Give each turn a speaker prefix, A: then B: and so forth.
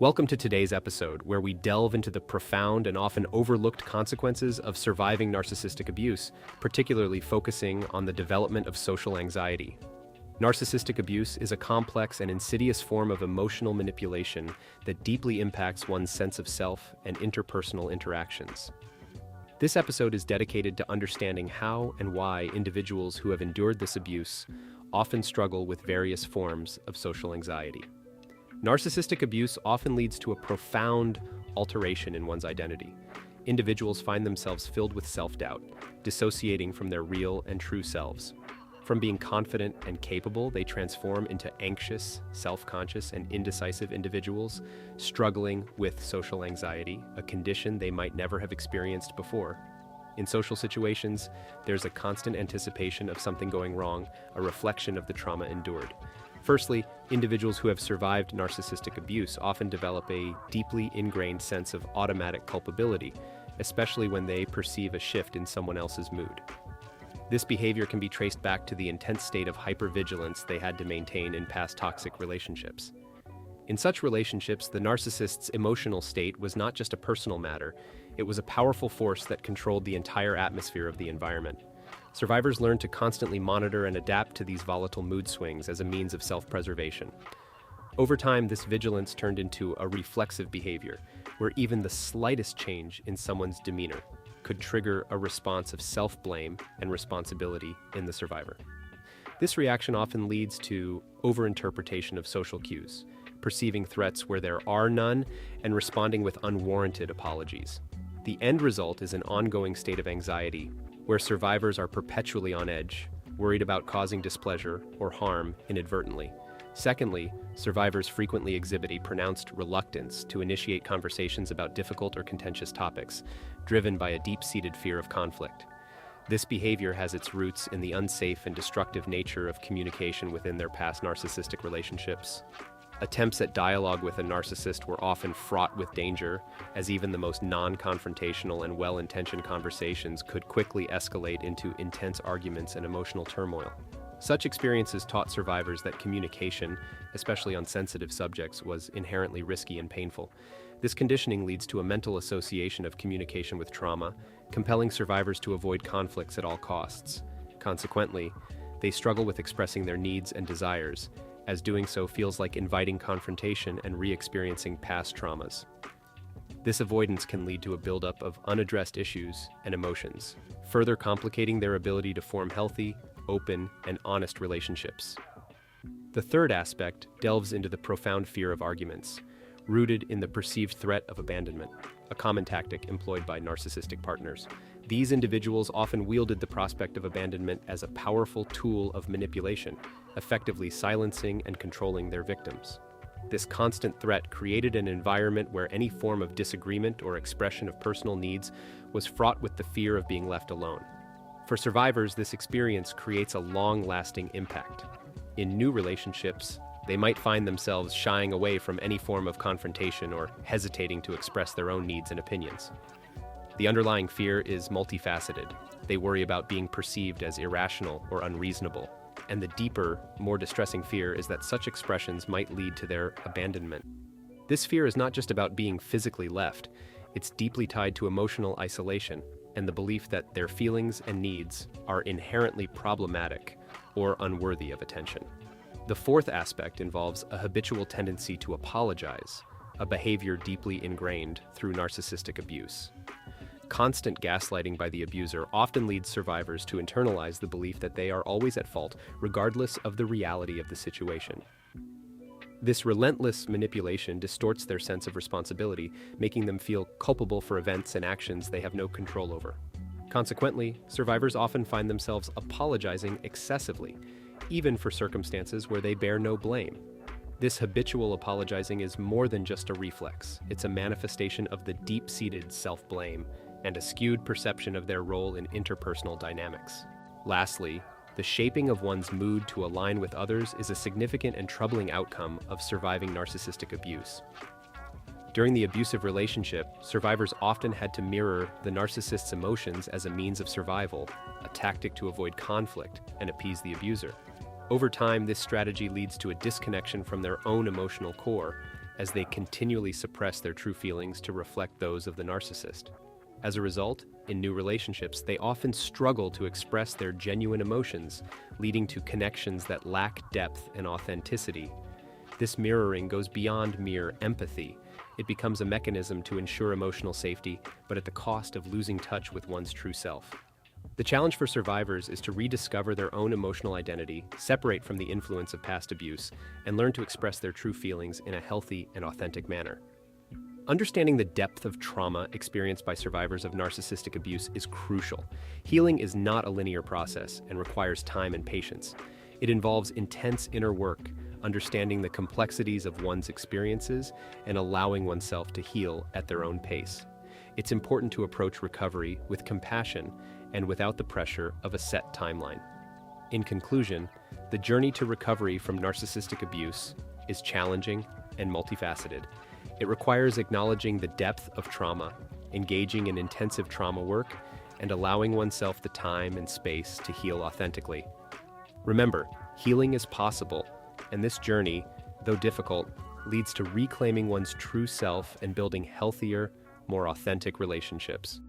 A: Welcome to today's episode, where we delve into the profound and often overlooked consequences of surviving narcissistic abuse, particularly focusing on the development of social anxiety. Narcissistic abuse is a complex and insidious form of emotional manipulation that deeply impacts one's sense of self and interpersonal interactions. This episode is dedicated to understanding how and why individuals who have endured this abuse often struggle with various forms of social anxiety. Narcissistic abuse often leads to a profound alteration in one's identity. Individuals find themselves filled with self-doubt, dissociating from their real and true selves. From being confident and capable, they transform into anxious, self-conscious, and indecisive individuals, struggling with social anxiety, a condition they might never have experienced before. In social situations, there's a constant anticipation of something going wrong, a reflection of the trauma endured. Firstly, individuals who have survived narcissistic abuse often develop a deeply ingrained sense of automatic culpability, especially when they perceive a shift in someone else's mood. This behavior can be traced back to the intense state of hypervigilance they had to maintain in past toxic relationships. In such relationships, the narcissist's emotional state was not just a personal matter, it was a powerful force that controlled the entire atmosphere of the environment. Survivors learn to constantly monitor and adapt to these volatile mood swings as a means of self-preservation. Over time, this vigilance turned into a reflexive behavior, where even the slightest change in someone's demeanor could trigger a response of self-blame and responsibility in the survivor. This reaction often leads to overinterpretation of social cues, perceiving threats where there are none, and responding with unwarranted apologies. The end result is an ongoing state of anxiety, where survivors are perpetually on edge, worried about causing displeasure or harm inadvertently. Secondly, survivors frequently exhibit a pronounced reluctance to initiate conversations about difficult or contentious topics, driven by a deep-seated fear of conflict. This behavior has its roots in the unsafe and destructive nature of communication within their past narcissistic relationships. Attempts at dialogue with a narcissist were often fraught with danger, as even the most non-confrontational and well-intentioned conversations could quickly escalate into intense arguments and emotional turmoil. Such experiences taught survivors that communication, especially on sensitive subjects, was inherently risky and painful. This conditioning leads to a mental association of communication with trauma, compelling survivors to avoid conflicts at all costs. Consequently, they struggle with expressing their needs and desires, as doing so feels like inviting confrontation and re-experiencing past traumas. This avoidance can lead to a buildup of unaddressed issues and emotions, further complicating their ability to form healthy, open, and honest relationships. The third aspect delves into the profound fear of arguments, rooted in the perceived threat of abandonment, a common tactic employed by narcissistic partners. These individuals often wielded the prospect of abandonment as a powerful tool of manipulation, effectively silencing and controlling their victims. This constant threat created an environment where any form of disagreement or expression of personal needs was fraught with the fear of being left alone. For survivors, this experience creates a long-lasting impact. In new relationships, they might find themselves shying away from any form of confrontation or hesitating to express their own needs and opinions. The underlying fear is multifaceted. They worry about being perceived as irrational or unreasonable. And the deeper, more distressing fear is that such expressions might lead to their abandonment. This fear is not just about being physically left. It's deeply tied to emotional isolation and the belief that their feelings and needs are inherently problematic or unworthy of attention. The fourth aspect involves a habitual tendency to apologize, a behavior deeply ingrained through narcissistic abuse. Constant gaslighting by the abuser often leads survivors to internalize the belief that they are always at fault, regardless of the reality of the situation. This relentless manipulation distorts their sense of responsibility, making them feel culpable for events and actions they have no control over. Consequently, survivors often find themselves apologizing excessively, even for circumstances where they bear no blame. This habitual apologizing is more than just a reflex. It's a manifestation of the deep-seated self-blame and a skewed perception of their role in interpersonal dynamics. Lastly, the shaping of one's mood to align with others is a significant and troubling outcome of surviving narcissistic abuse. During the abusive relationship, survivors often had to mirror the narcissist's emotions as a means of survival, a tactic to avoid conflict and appease the abuser. Over time, this strategy leads to a disconnection from their own emotional core, as they continually suppress their true feelings to reflect those of the narcissist. As a result, in new relationships, they often struggle to express their genuine emotions, leading to connections that lack depth and authenticity. This mirroring goes beyond mere empathy. It becomes a mechanism to ensure emotional safety, but at the cost of losing touch with one's true self. The challenge for survivors is to rediscover their own emotional identity, separate from the influence of past abuse, and learn to express their true feelings in a healthy and authentic manner. Understanding the depth of trauma experienced by survivors of narcissistic abuse is crucial. Healing is not a linear process and requires time and patience. It involves intense inner work, understanding the complexities of one's experiences, and allowing oneself to heal at their own pace. It's important to approach recovery with compassion and without the pressure of a set timeline. In conclusion, the journey to recovery from narcissistic abuse is challenging and multifaceted. It requires acknowledging the depth of trauma, engaging in intensive trauma work, and allowing oneself the time and space to heal authentically. Remember, healing is possible, and this journey, though difficult, leads to reclaiming one's true self and building healthier, more authentic relationships.